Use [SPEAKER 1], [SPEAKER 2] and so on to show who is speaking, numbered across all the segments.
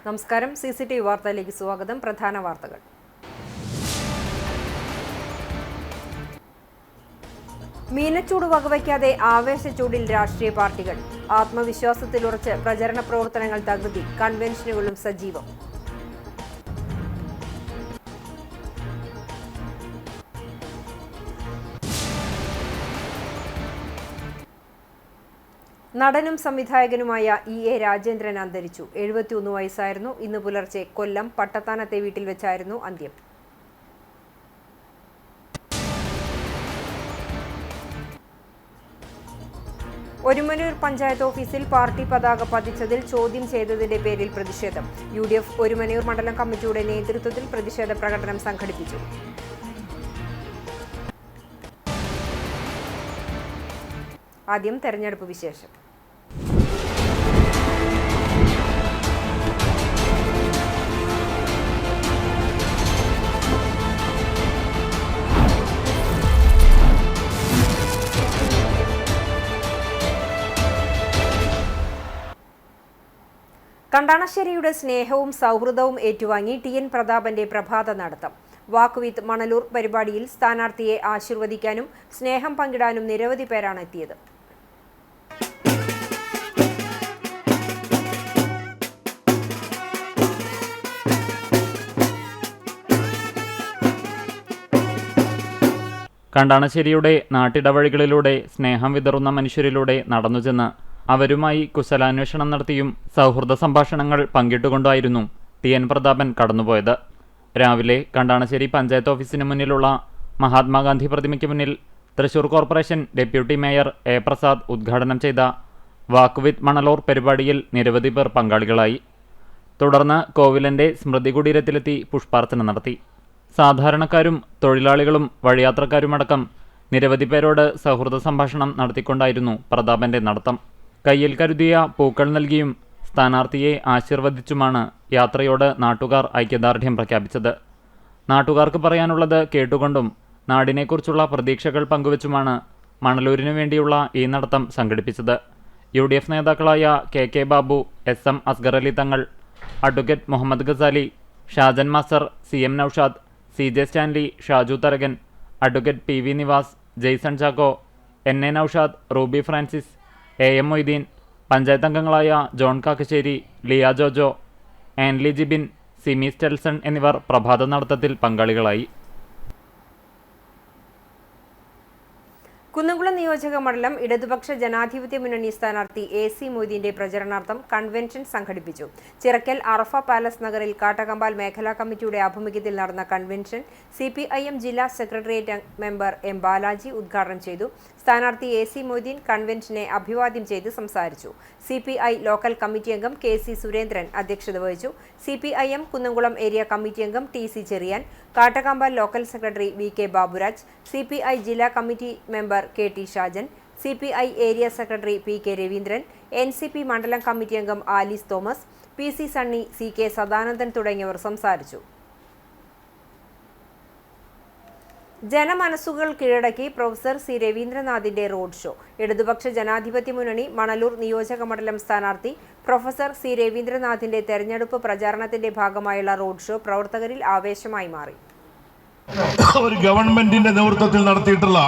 [SPEAKER 1] നമസ്കാരം. CCTV വാർത്തയിലേക്ക് സ്വാഗതം. പ്രധാന വാർത്തകൾ. മീനച്ചൂട് വകവയ്ക്കാതെ ആവേശച്ചൂടിൽ രാഷ്ട്രീയ പാർട്ടികൾ. ആത്മവിശ്വാസത്തിലുറച്ച് പ്രചരണ പ്രവർത്തനങ്ങൾ തകൃതി. കൺവെൻഷനുകളും സജീവം. നടനും സംവിധായകനുമായ E.A. രാജേന്ദ്രൻ അന്തരിച്ചു. 71 വയസ്സായിരുന്നു. ഇന്ന് പുലർച്ചെ കൊല്ലം പട്ടത്താനത്തെ വീട്ടിൽ വെച്ചായിരുന്നു അന്ത്യം. ഒരുമനൂർ പഞ്ചായത്ത് ഓഫീസിൽ പാർട്ടി പതാക പതിച്ചതിൽ ചോദ്യം ചെയ്തതിന്റെ പേരിൽ പ്രതിഷേധം. UDF ഒരുമനൂർ മണ്ഡലം കമ്മിറ്റിയുടെ നേതൃത്വത്തിൽ പ്രതിഷേധ പ്രകടനം സംഘടിപ്പിച്ചു. ആദ്യം തെരഞ്ഞെടുപ്പ് വിശേഷം. കണ്ടാണശ്ശേരിയുടെ സ്നേഹവും സൗഹൃദവും ഏറ്റുവാങ്ങി TN പ്രതാപന്റെ പ്രഭാത നടത്തം. വാക്ക് വിത്ത് മണലൂർ പരിപാടിയിൽ സ്ഥാനാർത്ഥിയെ ആശീർവദിക്കാനും സ്നേഹം പങ്കിടാനും നിരവധി പേരാണ് എത്തിയത്.
[SPEAKER 2] കണ്ടാണശ്ശേരിയുടെ നാട്ടിടവഴികളിലൂടെ സ്നേഹം വിതറുന്ന മനുഷ്യരിലൂടെ നടന്നുചെന്ന് അവരുമായി കുശലാന്വേഷണം നടത്തിയും സൗഹൃദ സംഭാഷണങ്ങൾ പങ്കിട്ടുകൊണ്ടായിരുന്നു TN പ്രതാപൻ കടന്നുപോയത്. രാവിലെ കണ്ടാണശ്ശേരി പഞ്ചായത്ത് ഓഫീസിന് മുന്നിലുള്ള മഹാത്മാഗാന്ധി പ്രതിമയ്ക്ക് മുന്നിൽ Thrissur corporation deputy mayor A. Prasad ഉദ്ഘാടനം ചെയ്ത വാക്ക് വിത്ത് മണലൂർ പരിപാടിയിൽ നിരവധി പേർ പങ്കാളികളായി. തുടർന്ന് കോവിലന്റെ സ്മൃതി കുടീരത്തിലെത്തി പുഷ്പാർച്ചന നടത്തി. സാധാരണക്കാരും തൊഴിലാളികളും വഴിയാത്രക്കാരുമടക്കം നിരവധി പേരോട് സൗഹൃദ സംഭാഷണം നടത്തിക്കൊണ്ടായിരുന്നു പ്രതാപന്റെ നടത്തം. കയ്യിൽ കരുതിയ പൂക്കൾ നൽകിയും സ്ഥാനാർത്ഥിയെ ആശീർവദിച്ചുമാണ് യാത്രയോട് നാട്ടുകാർ ഐക്യദാർഢ്യം പ്രഖ്യാപിച്ചത്. നാട്ടുകാർക്ക് പറയാനുള്ളത് കേട്ടുകൊണ്ടും നാടിനെക്കുറിച്ചുള്ള പ്രതീക്ഷകൾ പങ്കുവച്ചുമാണ് മണലൂരിനു വേണ്ടിയുള്ള ഈ നടത്തം സംഘടിപ്പിച്ചത്. UDF നേതാക്കളായ KK Babu, SM Asgar Ali Thangal, advocate Muhammad Ghazali, Shajan master, CM Noushad, CJ Stanley, Shaju Tharakan, advocate PV Nivas, Jaison Chacko, NA Noushad, Ruby Francis, AM Moideen, panchayat അംഗങ്ങളായ ജോൺ കാക്കശ്ശേരി, ലിയ ജോജോ, ആൻലി ജിബിൻ, സിമി സ്റ്റെൽസൺ എന്നിവർ പ്രഭാത നടത്തത്തിൽ പങ്കാളികളായി.
[SPEAKER 1] കുന്നംകുളം നിയോജക മണ്ഡലം ഇടതുപക്ഷ ജനാധിപത്യ മുന്നണി സ്ഥാനാർത്ഥി AC മൊയ്തീന്റെ പ്രചരണാർത്ഥം കൺവെൻഷൻ സംഘടിപ്പിച്ചു. ചിറക്കൽ അറഫ പാലസ് നഗറിൽ കാട്ടകമ്പാൽ മേഖലാ കമ്മിറ്റിയുടെ ആഭിമുഖ്യത്തിൽ നടന്ന കൺവെൻഷൻ CPIM ജില്ലാ സെക്രട്ടേറിയറ്റ് മെമ്പർ M. ബാലാജി ഉദ്ഘാടനം ചെയ്തു. സ്ഥാനാർത്ഥി AC മൊയ്തീൻ കൺവെൻഷനെ അഭിവാദ്യം ചെയ്ത് സംസാരിച്ചു. CPI ലോക്കൽ കമ്മിറ്റി അംഗം KC സുരേന്ദ്രൻ അധ്യക്ഷത വഹിച്ചു. CPIM കുന്നംകുളം ഏരിയ കമ്മിറ്റി അംഗം TC Cheriyan, Kattakampal local secretary VK Baburaj, CPI ജില്ലാ committee member KT Shajan, CPI area secretary PK Raveendran, NCP മണ്ഡലം കമ്മിറ്റി അംഗം Alice Thomas, PC Sunny, CK Sadanandan തുടങ്ങിയവർ സംസാരിച്ചു. ജനമനസ്സുകൾ കീഴടക്കി പ്രൊഫസർ C. രവീന്ദ്രനാഥിന്റെ റോഡ് ഷോ. ഇടതുപക്ഷ ജനാധിപത്യ മുന്നണി മണലൂർ നിയോജക മണ്ഡലം സ്ഥാനാർത്ഥി പ്രൊഫസർ C. രവീന്ദ്രനാഥിന്റെ തെരഞ്ഞെടുപ്പ് പ്രചാരണത്തിന്റെ ഭാഗമായുള്ള റോഡ് ഷോ പ്രവർത്തകരിൽ ആവേശമായി മാറി.
[SPEAKER 3] ഒരു ഗവൺമെന്റിന്റെ നേതൃത്വത്തിൽ നടത്തിയിട്ടുള്ള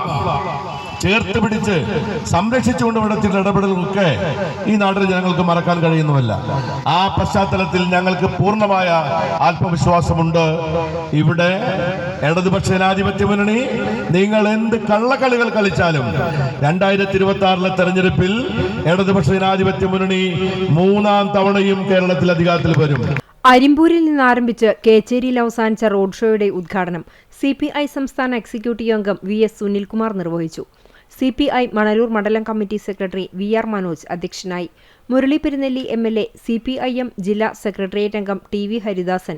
[SPEAKER 3] ചേർത്ത് പിടിച്ച് സംരക്ഷിച്ചുകൊണ്ട് നടത്തിയിട്ടുള്ള ഇടപെടലുകളൊക്കെ ഈ നാട്ടിലെ ജനങ്ങൾക്ക് മറക്കാൻ കഴിയുന്നുമല്ല. ആ പശ്ചാത്തലത്തിൽ ഞങ്ങൾക്ക് പൂർണ്ണമായ ആത്മവിശ്വാസമുണ്ട്. ഇവിടെ ഇടതുപക്ഷ ജനാധിപത്യ മുന്നണി നിങ്ങൾ എന്ത് കള്ളക്കളികൾ കളിച്ചാലും 2026 തെരഞ്ഞെടുപ്പിൽ ഇടതുപക്ഷ ജനാധിപത്യ മുന്നണി 3ാം തവണയും കേരളത്തിൽ അധികാരത്തിൽ വരും.
[SPEAKER 1] അരിമ്പൂരിൽ നിന്ന് ആരംഭിച്ച് കേച്ചേരിയിൽ അവസാനിച്ച റോഡ് ഷോയുടെ ഉദ്ഘാടനം CPI സംസ്ഥാന എക്സിക്യൂട്ടീവ് അംഗം VS സുനിൽകുമാർ നിർവഹിച്ചു. CPI മണലൂർ മണ്ഡലം കമ്മിറ്റി സെക്രട്ടറി VR മനോജ് അധ്യക്ഷനായി. മുരളി പെരുന്നെല്ലി MLA, CPIM ജില്ലാ സെക്രട്ടേറിയറ്റ് അംഗം TV Haridasan,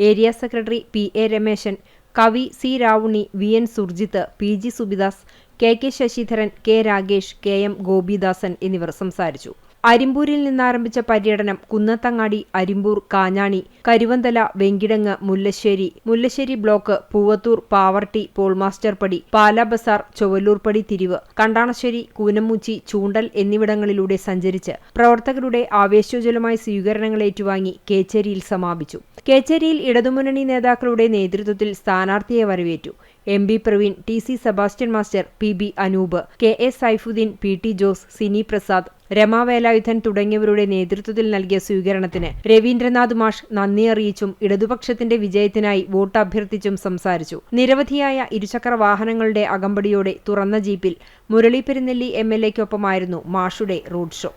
[SPEAKER 1] area secretary PA Rameshan, കവി C. Ravunni, VN Surjit, PG Subidas, KK Sasidharan, K. Ragesh, KM Gopidasan എന്നിവർ സംസാരിച്ചു. അരിമ്പൂരിൽ നിന്നാരംഭിച്ച പര്യടനം കുന്നത്തങ്ങാടി, അരിമ്പൂർ, കാഞ്ഞാണി, കരുവന്തല, വെങ്കിടങ്ങ്, മുല്ലശ്ശേരി ബ്ലോക്ക്, പൂവത്തൂർ, പാവർട്ടി, പോൾമാസ്റ്റർപടി, പാലാബസാർ, ചൊവ്വല്ലൂർപടി തിരിവ്, കണ്ടാണശ്ശേരി, കൂനമുച്ചി, ചൂണ്ടൽ എന്നിവിടങ്ങളിലൂടെ സഞ്ചരിച്ച് പ്രവർത്തകരുടെ ആവേശോജ്വലമായ സ്വീകരണങ്ങൾ ഏറ്റുവാങ്ങി കേച്ചേരിയിൽ സമാപിച്ചു. കേച്ചേരിയിൽ ഇടതുമുന്നണി നേതാക്കളുടെ നേതൃത്വത്തിൽ സ്ഥാനാർത്ഥിയെ വരവേറ്റു. M B Praveen, T C Sebastian master, P B Anoop, K A Saifuddin, P T Jose, Sini Prasad, Rama Velayudhan തുടങ്ങിയവരുടെ നേതൃത്വത്തിൽ നൽകിയ സ്വീകരണത്തിന് രവീന്ദ്രനാഥ് മാഷ് നന്ദി അറിയിച്ചും ഇടതുപക്ഷത്തിന്റെ വിജയത്തിനായി വോട്ട് അഭ്യർത്ഥിച്ചും സംസാരിച്ചു. നിരവധിയായ ഇരുചക്ര വാഹനങ്ങളുടെ അകമ്പടിയോടെ തുറന്ന ജീപ്പിൽ മുരളി പെരുന്നെല്ലി MLA-ക്കൊപ്പമായിരുന്നു മാഷുടെ റോഡ് ഷോ.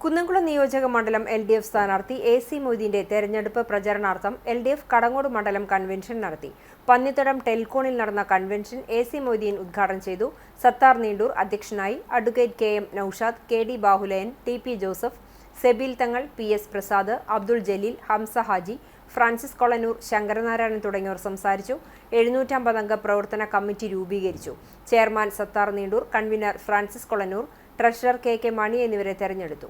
[SPEAKER 1] കുന്നംകുളം നിയോജക മണ്ഡലം LDF സ്ഥാനാർത്ഥി AC മൊയ്തീന്റെ തെരഞ്ഞെടുപ്പ് പ്രചരണാർത്ഥം LDF കടങ്ങോട് മണ്ഡലം കൺവെൻഷൻ നടത്തി. പന്നിത്തടം ടെൽക്കോണിൽ നടന്ന കൺവെൻഷൻ AC മൊയ്തീൻ ഉദ്ഘാടനം ചെയ്തു. സത്താർ നീണ്ടൂർ അധ്യക്ഷനായി. Advocate KM Noushad, KD Bahulayan, TP Joseph, Sebeel Thangal, PS Prasad, Abdul Jaleel, Hamza Haji, Francis Kolanur, Sankaranarayanan തുടങ്ങിയവർ സംസാരിച്ചു. 750 അംഗ പ്രവർത്തന കമ്മിറ്റി രൂപീകരിച്ചു. Chairman Sathar Neendoor, convener Francis Kolanur, treasurer KK Mani എന്നിവരെ തെരഞ്ഞെടുത്തു.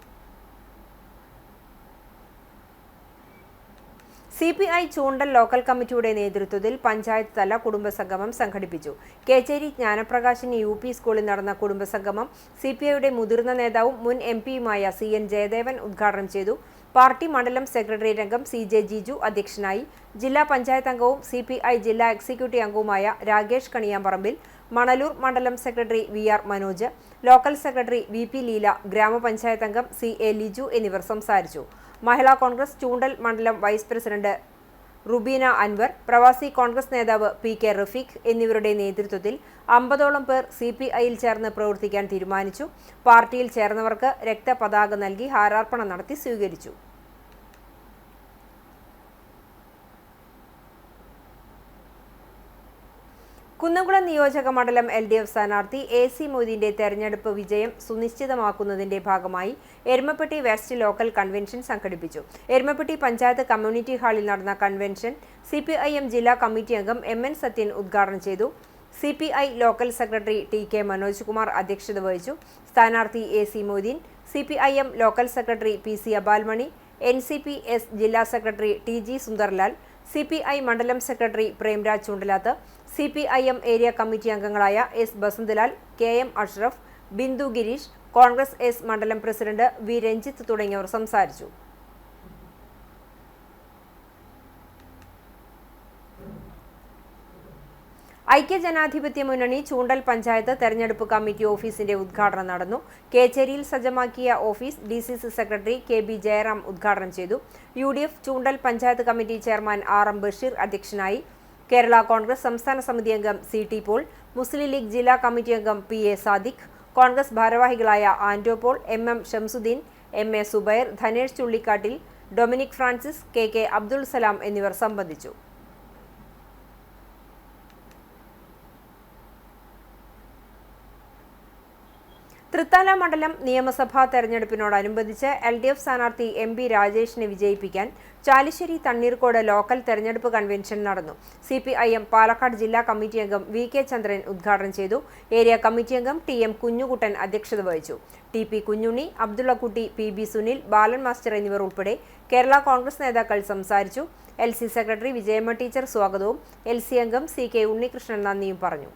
[SPEAKER 1] CPI ചൂണ്ടൽ ലോക്കൽ കമ്മിറ്റിയുടെ നേതൃത്വത്തിൽ പഞ്ചായത്ത് തല കുടുംബസംഗമം സംഘടിപ്പിച്ചു. കേച്ചേരി ജ്ഞാനപ്രകാശിനി UP സ്കൂളിൽ നടന്ന കുടുംബസംഗമം CPIയുടെ മുതിർന്ന നേതാവും മുൻ MP-യുമായ CN ജയദേവൻ ഉദ്ഘാടനം ചെയ്തു. പാർട്ടി മണ്ഡലം സെക്രട്ടറി അംഗം CJ ജിജു അധ്യക്ഷനായി. ജില്ലാ പഞ്ചായത്ത് അംഗവും CPI ജില്ലാ എക്സിക്യൂട്ടീവ് അംഗവുമായ രാകേഷ് കണിയാമ്പറമ്പിൽ, മണലൂർ മണ്ഡലം secretary VR Manoj, local secretary VP Leela, ഗ്രാമപഞ്ചായത്ത് അംഗം CA ലിജു എന്നിവർ സംസാരിച്ചു. മഹിളാ കോൺഗ്രസ് ചൂണ്ടൽ മണ്ഡലം വൈസ് പ്രസിഡന്റ് റുബീന അൻവർ, പ്രവാസി കോൺഗ്രസ് നേതാവ് PK റഫീഖ് എന്നിവരുടെ നേതൃത്വത്തിൽ 50ഓളം പേർ CPIയിൽ ചേർന്ന് പ്രവർത്തിക്കാൻ തീരുമാനിച്ചു. പാർട്ടിയിൽ ചേർന്നവർക്ക് രക്തപതാക നൽകി ഹാരാർപ്പണം നടത്തി സ്വീകരിച്ചു. കുന്നംകുളം നിയോജക മണ്ഡലം LDF സ്ഥാനാർത്ഥി AC മൊയ്തീന്റെ തെരഞ്ഞെടുപ്പ് വിജയം സുനിശ്ചിതമാക്കുന്നതിന്റെ ഭാഗമായി എരുമപ്പെട്ടി വെസ്റ്റ് ലോക്കൽ കൺവെൻഷൻ സംഘടിപ്പിച്ചു. എരുമപ്പെട്ടി പഞ്ചായത്ത് കമ്മ്യൂണിറ്റി ഹാളിൽ നടന്ന കൺവെൻഷൻ CPIM ജില്ലാ കമ്മിറ്റി അംഗം MN സത്യൻ ഉദ്ഘാടനം ചെയ്തു. CPI local secretary TK Manoj Kumar അധ്യക്ഷത വഹിച്ചു. സ്ഥാനാർത്ഥി AC Moideen, CPIM local secretary PC അബാൽമണി, NCP-S ജില്ലാ സെക്രട്ടറി TG സുന്ദർലാൽ, CPI മണ്ഡലം secretary Premraj Choondalath, CPIM area committee അംഗങ്ങളായ S Basanthalal, KM Ashraf, Bindu Girish, Congress S മണ്ഡലം പ്രസിഡന്റ് V രഞ്ജിത്ത് തുടങ്ങിയവർ സംസാരിച്ചു. ഐക്യജനാധിപത്യ മുന്നണി ചൂണ്ടൽ പഞ്ചായത്ത് തെരഞ്ഞെടുപ്പ് കമ്മിറ്റി ഓഫീസിന്റെ ഉദ്ഘാടനം നടന്നു. കേച്ചേരിയിൽ സജ്ജമാക്കിയ office DCC secretary KB Jayaram ഉദ്ഘാടനം ചെയ്തു. UDF Choondal panchayat committee chairman RM Basheer അധ്യക്ഷനായി. കേരള കോൺഗ്രസ് സംസ്ഥാന സമിതി അംഗം CT പോൾ, മുസ്ലിം ലീഗ് ജില്ലാ കമ്മിറ്റി അംഗം PA സാദിഖ്, കോൺഗ്രസ് ഭാരവാഹികളായ Ando Paul, MM Shamsuddin, MA Zubair, Dhanesh Chullikattil, Dominic Francis, KK Abdul Salam എന്നിവർ സംബന്ധിച്ചു. തൃത്താല മണ്ഡലം നിയമസഭാ തെരഞ്ഞെടുപ്പിനോടനുബന്ധിച്ച് LDF സ്ഥാനാർത്ഥി MB രാജേഷിനെ വിജയിപ്പിക്കാൻ ചാലിശ്ശേരി തണ്ണീർക്കോട് ലോക്കൽ തെരഞ്ഞെടുപ്പ് കൺവെൻഷൻ നടന്നു. CPIM പാലക്കാട് ജില്ലാ കമ്മിറ്റി അംഗം VK ചന്ദ്രൻ ഉദ്ഘാടനം ചെയ്തു. ഏരിയ കമ്മിറ്റി അംഗം TM കുഞ്ഞുകുട്ടൻ അധ്യക്ഷത വഹിച്ചു. TP കുഞ്ഞുണ്ണി, അബ്ദുള്ളക്കുട്ടി, PB സുനിൽ, ബാലൻ മാസ്റ്റർ എന്നിവർ ഉൾപ്പെടെ കേരള കോൺഗ്രസ് നേതാക്കൾ സംസാരിച്ചു. LC സെക്രട്ടറി വിജയമ്മ ടീച്ചർ സ്വാഗതവും LC അംഗം CK ഉണ്ണികൃഷ്ണൻ നന്ദിയും പറഞ്ഞു.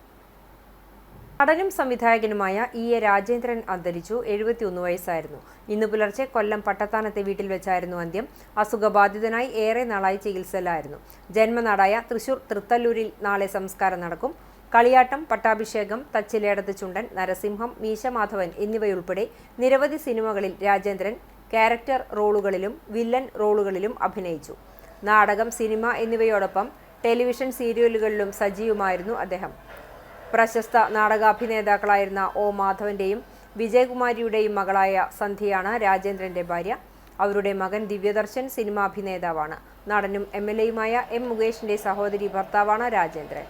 [SPEAKER 1] നടനും സംവിധായകനുമായ EA രാജേന്ദ്രൻ അന്തരിച്ചു. 71 വയസ്സായിരുന്നു. ഇന്ന് പുലർച്ചെ കൊല്ലം പട്ടത്താനത്തെ വീട്ടിൽ വെച്ചായിരുന്നു അന്ത്യം. അസുഖബാധിതനായി ഏറെ നാളായി ചികിത്സയിലായിരുന്നു. ജന്മനാടായ തൃശൂർ തൃത്തല്ലൂരിൽ നാളെ സംസ്കാരം നടക്കും. കളിയാട്ടം, പട്ടാഭിഷേകം, തച്ചിലേടത്ത് ചുണ്ടൻ, നരസിംഹം, മീശമാധവൻ എന്നിവയുൾപ്പെടെ നിരവധി സിനിമകളിൽ രാജേന്ദ്രൻ ക്യാരക്ടർ റോളുകളിലും വില്ലൻ റോളുകളിലും അഭിനയിച്ചു. നാടകം, സിനിമ എന്നിവയോടൊപ്പം ടെലിവിഷൻ സീരിയലുകളിലും സജീവമായിരുന്നു അദ്ദേഹം. പ്രശസ്ത നാടകാഭിനേതാക്കളായിരുന്ന O മാധവന്റെയും വിജയകുമാരിയുടെയും മകളായ സന്ധ്യയാണ് രാജേന്ദ്രന്റെ ഭാര്യ. അവരുടെ മകൻ ദിവ്യദർശൻ സിനിമാഭിനേതാവാണ്. നടനും MLA-യുമായ M മുകേഷിന്റെ സഹോദരി ഭർത്താവാണ് രാജേന്ദ്രൻ.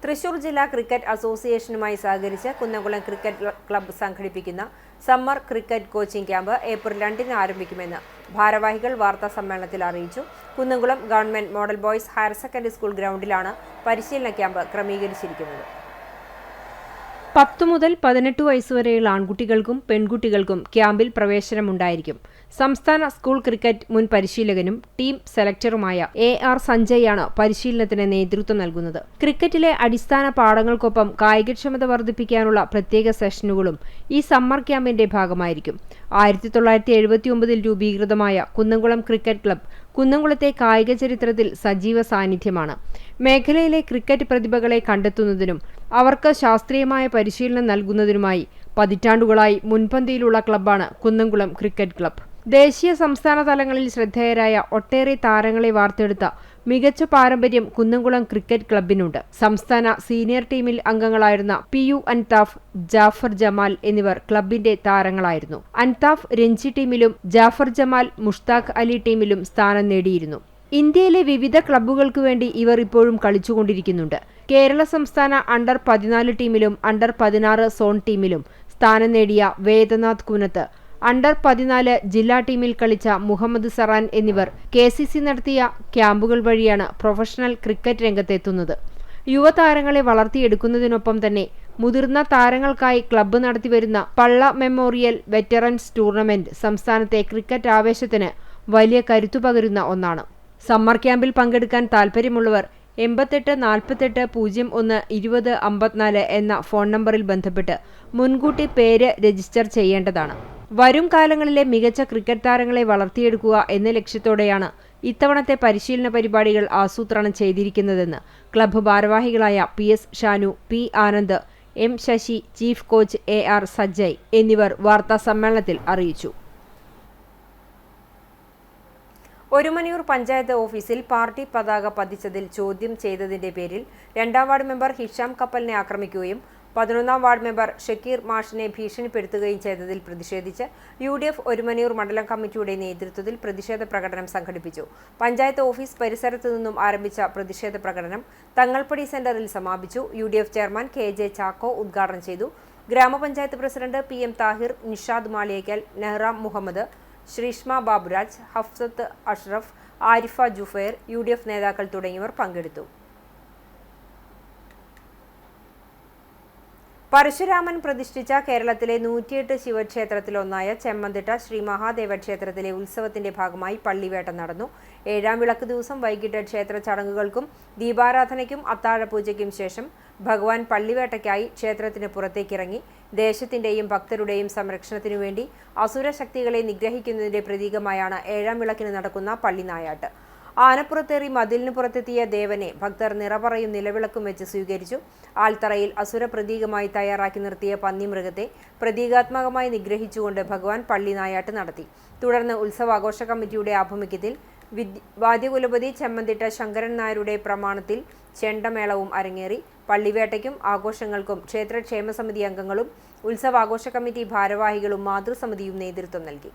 [SPEAKER 1] തൃശൂർ ജില്ലാ ക്രിക്കറ്റ് അസോസിയേഷനുമായി സഹകരിച്ച് കുന്നംകുളം ക്രിക്കറ്റ് ക്ലബ്ബ് സംഘടിപ്പിക്കുന്ന summer cricket coaching camp April 2-ന് ആരംഭിക്കുമെന്ന് ഭാരവാഹികൾ വാർത്താ സമ്മേളനത്തിൽ അറിയിച്ചു. Kunnamkulam government model boys higher secondary school ഗ്രൗണ്ടിലാണ് പരിശീലന ക്യാമ്പ് ക്രമീകരിച്ചിരിക്കുന്നത്. 10 മുതൽ 18 വയസ്സുവരെയുള്ള ആൺകുട്ടികൾക്കും പെൺകുട്ടികൾക്കും ക്യാമ്പിൽ പ്രവേശനമുണ്ടായിരിക്കും. സംസ്ഥാന സ്കൂൾ ക്രിക്കറ്റ് മുൻ പരിശീലകനും ടീം സെലക്ടറുമായ AR സഞ്ജയാണ് പരിശീലനത്തിന് നേതൃത്വം നൽകുന്നത്. ക്രിക്കറ്റിലെ അടിസ്ഥാന പാഠങ്ങൾക്കൊപ്പം കായികക്ഷമത വർദ്ധിപ്പിക്കാനുള്ള പ്രത്യേക സെഷനുകളും ഈ സമ്മർ ക്യാമ്പിന്റെ ഭാഗമായിരിക്കും. 1979 രൂപീകൃതമായ കുന്നംകുളം ക്രിക്കറ്റ് ക്ലബ് കുന്നംകുളത്തെ കായിക ചരിത്രത്തിൽ സജീവ സാന്നിധ്യമാണ്. മേഖലയിലെ ക്രിക്കറ്റ് പ്രതിഭകളെ കണ്ടെത്തുന്നതിനും അവർക്ക് ശാസ്ത്രീയമായ പരിശീലനം നൽകുന്നതിനുമായി പതിറ്റാണ്ടുകളായി മുൻപന്തിയിലുള്ള ക്ലബ്ബാണ് കുന്നംകുളം ക്രിക്കറ്റ് ക്ലബ്. ദേശീയ സംസ്ഥാന തലങ്ങളിൽ ശ്രദ്ധേയരായ ഒട്ടേറെ താരങ്ങളെ വാർത്തെടുത്ത മികച്ച പാരമ്പര്യം കുന്നംകുളം ക്രിക്കറ്റ് ക്ലബിനുണ്ട്. സംസ്ഥാന സീനിയർ ടീമിൽ അംഗങ്ങളായിരുന്ന PU അൻതാഫ്, ജാഫർ ജമാൽ എന്നിവർ ക്ലബിന്റെ താരങ്ങളായിരുന്നു. അൻതാഫ് രഞ്ജി ടീമിലും ജാഫർ ജമാൽ മുഷ്താഖ് അലി ടീമിലും സ്ഥാനം നേടിയിരുന്നു. ഇന്ത്യയിലെ വിവിധ ക്ലബ്ബുകൾക്ക് വേണ്ടി ഇവർ ഇപ്പോഴും കളിച്ചുകൊണ്ടിരിക്കുന്നുണ്ട്. കേരള സംസ്ഥാന അണ്ടർ 14 ടീമിലും അണ്ടർ 16 സോൺ ടീമിലും സ്ഥാനം നേടിയ വേദനാഥ് കുനത്ത്, അണ്ടർ 14 ജില്ലാ ടീമിൽ കളിച്ച മുഹമ്മദ് സറാൻ എന്നിവർ KCC നടത്തിയ ക്യാമ്പുകൾ വഴിയാണ് പ്രൊഫഷണൽ ക്രിക്കറ്റ് രംഗത്തെത്തുന്നത്. യുവതാരങ്ങളെ വളർത്തിയെടുക്കുന്നതിനൊപ്പം തന്നെ മുതിർന്ന താരങ്ങൾക്കായി ക്ലബ്ബ് നടത്തിവരുന്ന പള്ള മെമ്മോറിയൽ വെറ്ററൻസ് ടൂർണമെന്റ് സംസ്ഥാനത്തെ ക്രിക്കറ്റ് ആവേശത്തിന് വലിയ കരുത്തു പകരുന്ന ഒന്നാണ്. സമ്മർ ക്യാമ്പിൽ പങ്കെടുക്കാൻ താൽപ്പര്യമുള്ളവർ 88 48 01 20 54 എന്ന ഫോൺ നമ്പറിൽ ബന്ധപ്പെട്ട് മുൻകൂട്ടി പേര് രജിസ്റ്റർ ചെയ്യേണ്ടതാണ്. വരും കാലങ്ങളിലെ മികച്ച ക്രിക്കറ്റ് താരങ്ങളെ വളർത്തിയെടുക്കുക എന്ന ലക്ഷ്യത്തോടെയാണ് ഇത്തവണത്തെ പരിശീലന പരിപാടികൾ ആസൂത്രണം ചെയ്തിരിക്കുന്നതെന്ന് ക്ലബ്ബ് ഭാരവാഹികളായ PS Shanu, P Anand, M Sasi, chief coach AR Sanjay എന്നിവർ വാർത്താ സമ്മേളനത്തിൽ അറിയിച്ചു. ഒരുമനയൂർ പഞ്ചായത്ത് ഓഫീസിൽ പാർട്ടി പതാക പതിച്ചതിൽ ചോദ്യം ചെയ്തതിന്റെ പേരിൽ 2ാം വാർഡ് മെമ്പർ ഹിഷാം കപ്പലിനെ ആക്രമിക്കുകയും 11ാം വാർഡ് മെമ്പർ ഷക്കീർ മാഷിനെ ഭീഷണിപ്പെടുത്തുകയും ചെയ്തതിൽ പ്രതിഷേധിച്ച് UDF ഒരുമനയൂർ മണ്ഡലം കമ്മിറ്റിയുടെ നേതൃത്വത്തിൽ പ്രതിഷേധ പ്രകടനം സംഘടിപ്പിച്ചു. പഞ്ചായത്ത് ഓഫീസ് പരിസരത്തു നിന്നും ആരംഭിച്ച പ്രതിഷേധ പ്രകടനം തങ്ങൾപ്പടി സെന്ററിൽ സമാപിച്ചു. UDF ചെയർമാൻ KJ ചാക്കോ ഉദ്ഘാടനം ചെയ്തു. ഗ്രാമപഞ്ചായത്ത് president PM Thahir, Nishad Maliyekkal, Nehram Muhammad, Sreeshma Baburaj, Hafsath Ashraf, Arifa Jufair, UDF നേതാക്കൾ തുടങ്ങിയവർ പങ്കെടുത്തു. പരശുരാമൻ പ്രതിഷ്ഠിച്ച കേരളത്തിലെ 108 ശിവക്ഷേത്രത്തിലൊന്നായ ചെമ്മന്തിട്ട ശ്രീ മഹാദേവ ക്ഷേത്രത്തിലെ ഉത്സവത്തിന്റെ ഭാഗമായി പള്ളിവേട്ട നടന്നു. 7ാം വിളക്ക് ദിവസം വൈകിട്ട് ക്ഷേത്ര ചടങ്ങുകൾക്കും ദീപാരാധനയ്ക്കും അത്താഴപൂജയ്ക്കും ശേഷം ഭഗവാൻ പള്ളിവേട്ടയ്ക്കായി ക്ഷേത്രത്തിന് പുറത്തേക്കിറങ്ങി. ദേശത്തിന്റെയും ഭക്തരുടെയും സംരക്ഷണത്തിനു വേണ്ടി അസുര ശക്തികളെ നിഗ്രഹിക്കുന്നതിന്റെ പ്രതീകമായാണ് 7ാം വിളക്കിന് നടക്കുന്ന പള്ളിനായാട്ട്. ആനപ്പുറത്തേറി മതിലിന് പുറത്തെത്തിയ ദേവനെ ഭക്തർ നിറപറയും നിലവിളക്കും വെച്ച് സ്വീകരിച്ചു. ആൽത്തറയിൽ അസുര പ്രതീകമായി തയ്യാറാക്കി നിർത്തിയ പന്നിമൃഗത്തെ പ്രതീകാത്മകമായി നിഗ്രഹിച്ചുകൊണ്ട് ഭഗവാൻ പള്ളിനായാട്ട് നടത്തി. തുടർന്ന് ഉത്സവാഘോഷ കമ്മിറ്റിയുടെ ആഭിമുഖ്യത്തിൽ വാദ്യകുലപതി ചെമ്മന്തിട്ട ശങ്കരൻ നായരുടെ പ്രമാണത്തിൽ ചെണ്ടമേളവും അരങ്ങേറി. പള്ളിവേട്ടയ്ക്കും ആഘോഷങ്ങൾക്കും ക്ഷേത്രക്ഷേമസമിതി അംഗങ്ങളും ഉത്സവാഘോഷ കമ്മിറ്റി ഭാരവാഹികളും മാതൃസമിതിയും നേതൃത്വം നൽകി.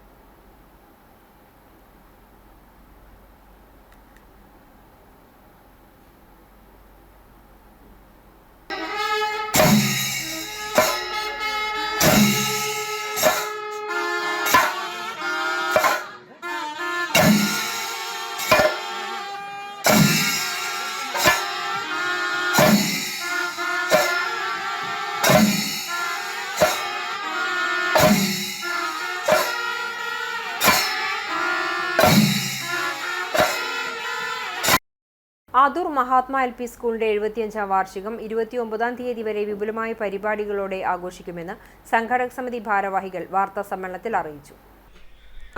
[SPEAKER 1] ആദൂർ മഹാത്മാ LP സ്കൂളിന്റെ 75ാം വാർഷികം 29ാം തീയതി വരെ വിപുലമായ പരിപാടികളോടെ ആഘോഷിക്കുമെന്ന് സംഘാടക സമിതി ഭാരവാഹികൾ വാർത്താ സമ്മേളനത്തിൽ അറിയിച്ചു.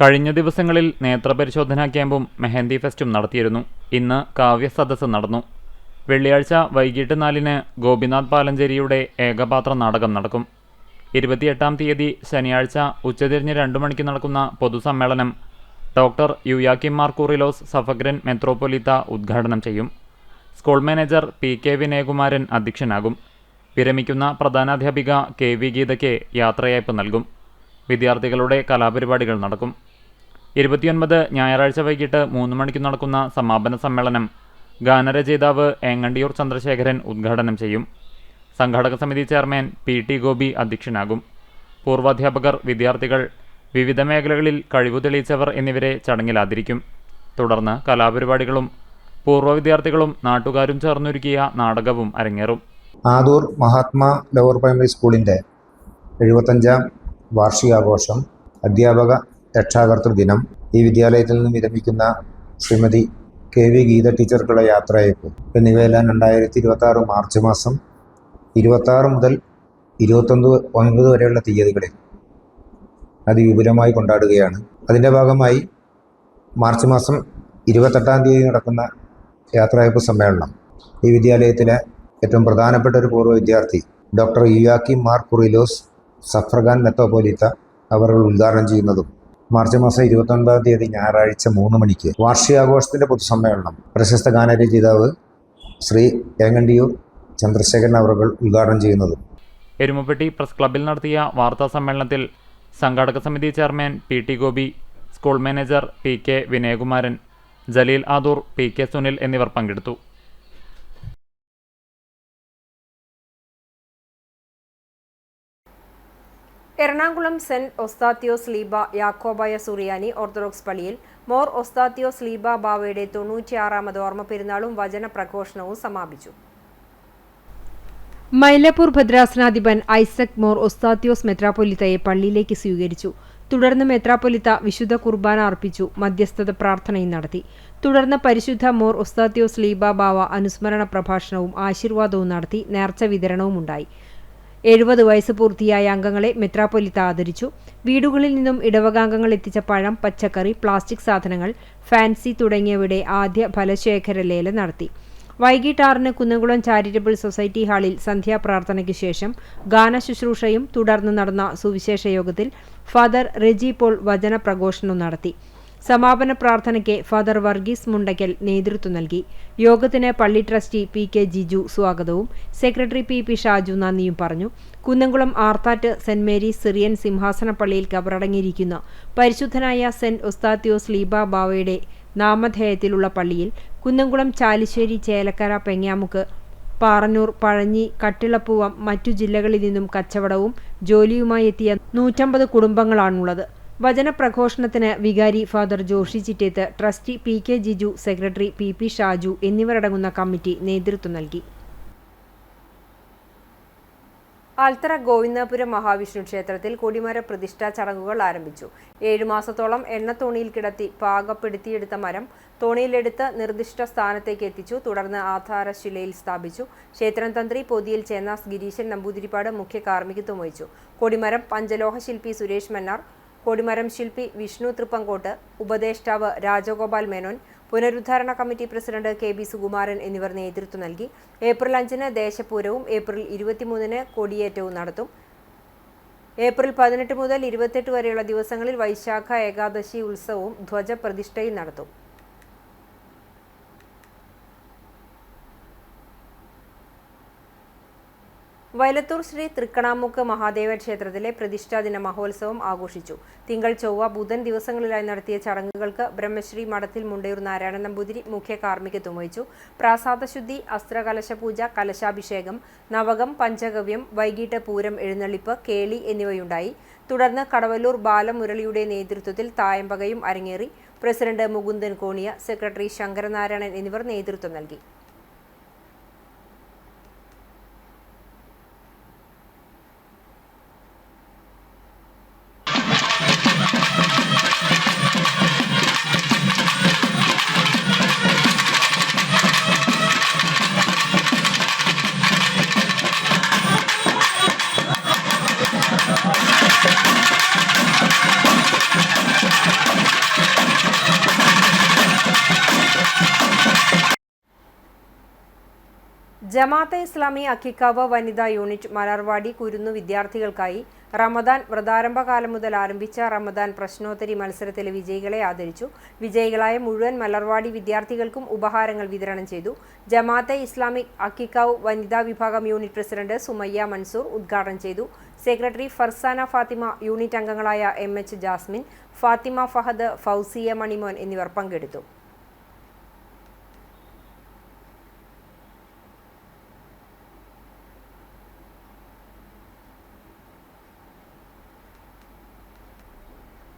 [SPEAKER 2] കഴിഞ്ഞ ദിവസങ്ങളിൽ നേത്രപരിശോധനാ ക്യാമ്പും മെഹന്തി ഫെസ്റ്റും നടത്തിയിരുന്നു. ഇന്ന് കാവ്യ സദസ്സ് നടന്നു. വെള്ളിയാഴ്ച വൈകിട്ട് 4-ന് ഗോപിനാഥ് പാലഞ്ചേരിയുടെ ഏകപാത്ര നാടകം നടക്കും. 28ാം തീയതി ശനിയാഴ്ച ഉച്ചതിരിഞ്ഞ് 2 മണിക്ക് നടക്കുന്ന പൊതുസമ്മേളനം ഡോക്ടർ യുയാക്കിം മാർ കൂറിലോസ് സഫഗ്രൻ മെത്രോപൊലിത്ത ഉദ്ഘാടനം ചെയ്യും. School manager PK വിനയകുമാരൻ അധ്യക്ഷനാകും. വിരമിക്കുന്ന പ്രധാനാധ്യാപിക KV ഗീതയ്ക്ക് യാത്രയയപ്പ് നൽകും. വിദ്യാർത്ഥികളുടെ കലാപരിപാടികൾ നടക്കും. 29 ഞായറാഴ്ച വൈകിട്ട് 3 മണിക്ക് നടക്കുന്ന സമാപന സമ്മേളനം ഗാനരചയിതാവ് ഏങ്ങണ്ടിയൂർ ചന്ദ്രശേഖരൻ ഉദ്ഘാടനം ചെയ്യും. സംഘാടക സമിതി ചെയർമാൻ PT ഗോപി അധ്യക്ഷനാകും. പൂർവാധ്യാപകർ, വിദ്യാർത്ഥികൾ, വിവിധ മേഖലകളിൽ കഴിവു തെളിയിച്ചവർ എന്നിവരെ ചടങ്ങിൽ ആദരിക്കും. തുടർന്ന് കലാപരിപാടികളും പൂർവ്വ വിദ്യാർത്ഥികളും നാട്ടുകാരും ചേർന്നൊരുക്കിയ നാടകവും അരങ്ങേറും.
[SPEAKER 4] ആദൂർ മഹാത്മാ ലോവർ പ്രൈമറി സ്കൂളിൻ്റെ 75ാം വാർഷികാഘോഷം, അധ്യാപക രക്ഷാകർതൃ ദിനം, ഈ വിദ്യാലയത്തിൽ നിന്ന് വിരമിക്കുന്ന ശ്രീമതി KV ഗീത ടീച്ചർക്കുള്ള യാത്രയയപ്പ് എന്നിവയെല്ലാം 2026 മാർച്ച് മാസം 26 മുതൽ 29 വരെയുള്ള തീയതികളിൽ അതിവിപുലമായി കൊണ്ടാടുകയാണ്. അതിൻ്റെ ഭാഗമായി മാർച്ച് മാസം 28-ാം തീയതി നടക്കുന്ന യാത്രയയപ്പ് സമ്മേളനം ഈ വിദ്യാലയത്തിലെ ഏറ്റവും പ്രധാനപ്പെട്ട ഒരു പൂർവ്വ വിദ്യാർത്ഥി ഡോക്ടർ യുയാക്കിം മാർ കുറിലോസ് സഫ്രഗാൻ മെത്രോപൊലീത്ത അവർ ഉദ്ഘാടനം ചെയ്യുന്നതും മാർച്ച് മാസം 29-ാം തീയതി ഞായറാഴ്ച 3 മണിക്ക് വാർഷികാഘോഷത്തിൻ്റെ പൊതുസമ്മേളനം പ്രശസ്ത ഗാനരചയിതാവ് ശ്രീ ഏങ്ങണ്ടിയൂർ ചന്ദ്രശേഖരൻ അവർ ഉദ്ഘാടനം ചെയ്യുന്നതും.
[SPEAKER 2] എരുമപ്പെട്ടി പ്രസ് ക്ലബ്ബിൽ നടത്തിയ വാർത്താ സമ്മേളനത്തിൽ സംഘാടക സമിതി chairman PT Gopi, school manager PK Vinayakumaran, Jaleel Adoor, PK Sunil എന്നിവർ പങ്കെടുത്തു.
[SPEAKER 1] Ernakulam saint Ostathios Leeba Yakobaya Suriyani Orthodox പള്ളിയിൽ മോർ ഒസ്താത്യോസ് ലീബ ബാവയുടെ 96ാമത് ഓർമ്മ പെരുന്നാളും വചന പ്രഘോഷണവും സമാപിച്ചു. മൈലപ്പൂർ ഭദ്രാസനാധിപൻ ഐസക് മോർ ഒസ്താത്യോസ് മെത്രാപ്പൊലിത്തയെ പള്ളിയിലേക്ക് സ്വീകരിച്ചു. തുടർന്ന് മെത്രാപ്പൊലിത്ത വിശുദ്ധ കുർബാന അർപ്പിച്ചു. മധ്യസ്ഥത പ്രാർത്ഥനയും നടത്തി. തുടർന്ന് പരിശുദ്ധ മോർ ഒസ്താത്യോസ് ലീബ ബാവ അനുസ്മരണ പ്രഭാഷണവും ആശീർവാദവും നടത്തി. നേർച്ച വിതരണവും ഉണ്ടായി. 70 വയസ്സ് പൂർത്തിയായ അംഗങ്ങളെ മെത്രാപ്പൊലിത്ത ആദരിച്ചു. വീടുകളിൽ നിന്നും ഇടവകാംഗങ്ങൾ എത്തിച്ച പഴം, പച്ചക്കറി, പ്ലാസ്റ്റിക് സാധനങ്ങൾ, ഫാൻസി തുടങ്ങിയവയുടെ ആദ്യ ഫലശേഖര ലേലം നടത്തി. വൈകിട്ട് 6-ന് കുന്നംകുളം ചാരിറ്റബിൾ സൊസൈറ്റി ഹാളിൽ സന്ധ്യാപ്രാർത്ഥനയ്ക്ക് ശേഷം ഗാനശുശ്രൂഷയും തുടർന്ന് നടന്ന സുവിശേഷ യോഗത്തിൽ ഫാദർ റെജി പോൾ വചന പ്രഘോഷണവും നടത്തി. സമാപന പ്രാർത്ഥനയ്ക്ക് ഫാദർ വർഗീസ് മുണ്ടയ്ക്കൽ നേതൃത്വം നൽകി. യോഗത്തിന് പള്ളി ട്രസ്റ്റി PK ജിജു സ്വാഗതവും സെക്രട്ടറി PP ഷാജു നന്ദിയും പറഞ്ഞു. Kunnamkulam Arthat saint Mary's Syrian സിംഹാസന പള്ളിയിൽ കബറടങ്ങിയിരിക്കുന്ന പരിശുദ്ധനായ സെന്റ് ഒസ്താത്യോസ് ലീബ ബാവയുടെ നാമധേയത്തിലുള്ള പള്ളിയിൽ കുന്നംകുളം ചാലിശ്ശേരി, ചേലക്കര, പെങ്ങാമുക്ക്, പാറന്നൂർ, പഴഞ്ഞി, കട്ടിളപ്പൂവം മറ്റു ജില്ലകളിൽ നിന്നും കച്ചവടവും ജോലിയുമായി എത്തിയ 150 കുടുംബങ്ങളാണുള്ളത്. വചനപ്രഘോഷണത്തിന് വികാരി father Joshy Chittethu, trustee PK Jiju, secretary PP Shaju എന്നിവരടങ്ങുന്ന കമ്മിറ്റി നേതൃത്വം നൽകി. ആൽത്തറ ഗോവിന്ദപുരം മഹാവിഷ്ണു ക്ഷേത്രത്തിൽ കൊടിമര പ്രതിഷ്ഠാ ചടങ്ങുകൾ ആരംഭിച്ചു. 7 മാസത്തോളം എണ്ണത്തോണിയിൽ കിടത്തി പാകപ്പെടുത്തിയെടുത്ത മരം തോണിയിലെടുത്ത് നിർദ്ദിഷ്ട സ്ഥാനത്തേക്ക് എത്തിച്ചു. തുടർന്ന് ആധാരശിലയിൽ സ്ഥാപിച്ചു. ക്ഷേത്രം തന്ത്രി പൊതിയിൽ ചേന്നാസ് ഗിരീശൻ നമ്പൂതിരിപ്പാട് മുഖ്യ കാർമ്മികത്വം വഹിച്ചു. കൊടിമരം പഞ്ചലോഹ ശില്പി സുരേഷ് മന്നാർ, കൊടിമരം ശില്പി വിഷ്ണു തൃപ്പങ്കോട്ട്, ഉപദേഷ്ടാവ് രാജഗോപാൽ മേനോൻ, പുനരുദ്ധാരണ കമ്മിറ്റി പ്രസിഡന്റ് KB സുകുമാരൻ എന്നിവർ നേതൃത്വം നൽകി. ഏപ്രിൽ 5-ന് ദേശപൂരവും ഏപ്രിൽ 23-ന് കൊടിയേറ്റവും നടത്തും. ഏപ്രിൽ 18 മുതൽ 28 വരെയുള്ള ദിവസങ്ങളിൽ വൈശാഖ ഏകാദശി ഉത്സവവും ധ്വജപ്രതിഷ്ഠയും നടത്തും. വയലത്തൂർ ശ്രീ തൃക്കണാമുക്ക് മഹാദേവ ക്ഷേത്രത്തിലെ പ്രതിഷ്ഠാദിന മഹോത്സവം ആഘോഷിച്ചു. തിങ്കൾ, ചൊവ്വ, ബുധൻ ദിവസങ്ങളിലായി നടത്തിയ ചടങ്ങുകൾക്ക് ബ്രഹ്മശ്രീ മഠത്തിൽ മുണ്ടയൂർ നാരായണൻ നമ്പൂതിരി മുഖ്യ കാർമ്മികത്വം വഹിച്ചു. പ്രാസാദശുദ്ധി, അസ്ത്രകലശപൂജ, കലശാഭിഷേകം, നവകം, പഞ്ചഗവ്യം, വൈകിട്ട് പൂരം എഴുന്നള്ളിപ്പ്, കേളി എന്നിവയുണ്ടായി. തുടർന്ന് കടവല്ലൂർ ബാലമുരളിയുടെ നേതൃത്വത്തിൽ തായമ്പകയും അരങ്ങേറി. President Mukundan cornea, secretary Sankaranarayanan എന്നിവർ നേതൃത്വം നൽകി. ജമാഅത്തെ ഇസ്ലാമി അക്കിക്കാവ് വനിതാ യൂണിറ്റ് മലർവാടി കുരുന്നു വിദ്യാർത്ഥികൾക്കായി റമദാൻ വ്രതാരംഭകാലം മുതൽ ആരംഭിച്ച റമദാൻ പ്രശ്നോത്തരി മത്സരത്തിലെ വിജയികളെ ആദരിച്ചു. വിജയികളായ മുഴുവൻ മലർവാടി വിദ്യാർത്ഥികൾക്കും ഉപഹാരങ്ങൾ വിതരണം ചെയ്തു. ജമാഅത്തെ ഇസ്ലാമി അക്കിക്കാവ് വനിതാ വിഭാഗം യൂണിറ്റ് പ്രസിഡന്റ് സുമയ്യ മൻസൂർ ഉദ്ഘാടനം ചെയ്തു. സെക്രട്ടറി ഫർസാന ഫാത്തിമ, യൂണിറ്റ് അംഗങ്ങളായ MH ജാസ്മിൻ, ഫാത്തിമ ഫഹദ്, ഫൗസിയ മണിമോൻ എന്നിവർ പങ്കെടുത്തു.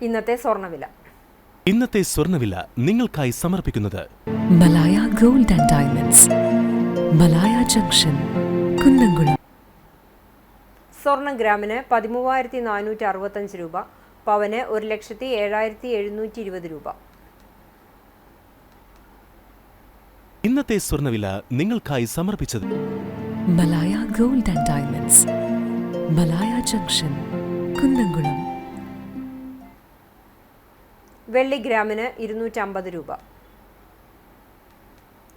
[SPEAKER 1] ഇന്നത്തെ സ്വർണ്ണവില
[SPEAKER 5] നിങ്ങൾക്കായി സമർപ്പിക്കുന്നത്
[SPEAKER 6] Malaya gold and diamonds, Malaya junction,
[SPEAKER 5] Kunnamkulam.
[SPEAKER 1] സ്വർണം ഗ്രാമിന് 13,465 രൂപ, പവന് 1,07,720 രൂപ.
[SPEAKER 6] ഇന്നത്തെ സ്വർണ്ണവില നിങ്ങൾക്കായി സമർപ്പിച്ചത്
[SPEAKER 5] Malaya gold and diamonds, Malaya junction, Kunnamkulam.
[SPEAKER 1] വെള്ളി ഗ്രാമിന് 250 രൂപ.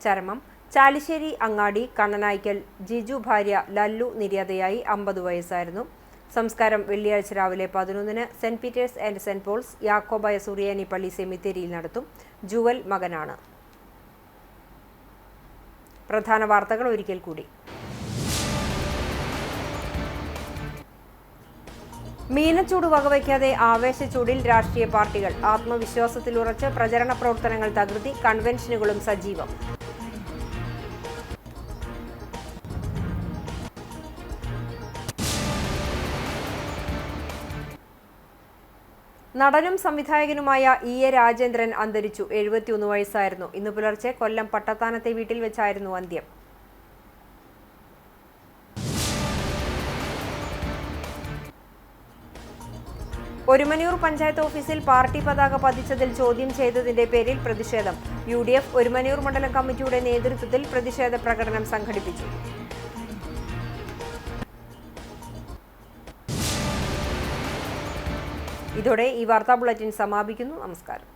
[SPEAKER 1] ചരമം ചാലിശ്ശേരി അങ്ങാടി കണ്ണനായ്ക്കൽ ജിജു ഭാര്യ ലല്ലു നിര്യാതയായി 50 വയസ്സായിരുന്നു. സംസ്കാരം വെള്ളിയാഴ്ച രാവിലെ 11-ന് saint Peter's and saint Paul's Yakobaya Suriyani പള്ളി സെമിത്തേരിയിൽ നടത്തും. ജുവൽ മകനാണ്. പ്രധാന വാർത്തകൾ ഒരിക്കൽ കൂടി. മീനച്ചൂട് വകവയ്ക്കാതെ ആവേശച്ചൂടിൽ രാഷ്ട്രീയ പാർട്ടികൾ. ആത്മവിശ്വാസത്തിലുറച്ച് പ്രചരണ പ്രവർത്തനങ്ങൾ തകൃതി, കൺവെൻഷനുകളും സജീവം. നടനും സംവിധായകനുമായ E.A. രാജേന്ദ്രൻ അന്തരിച്ചു. 71 വയസ്സായിരുന്നു. ഇന്ന് പുലർച്ചെ കൊല്ലം പട്ടത്താനത്തെ വീട്ടിൽ വെച്ചായിരുന്നു അന്ത്യം. ഒരുമനയൂർ പഞ്ചായത്ത് ഓഫീസിൽ പാർട്ടി പതാക പതിച്ചതിൽ ചോദ്യം ചെയ്തതിന്റെ പേരിൽ പ്രതിഷേധം. UDF ഒരുമനയൂർ മണ്ഡലം കമ്മിറ്റിയുടെ നേതൃത്വത്തിൽ പ്രതിഷേധ പ്രകടനം സംഘടിപ്പിച്ചു. ഇതോടെ ഈ വാർത്താ ബുള്ളറ്റിൻ സമാപിക്കുന്നു. നമസ്കാരം.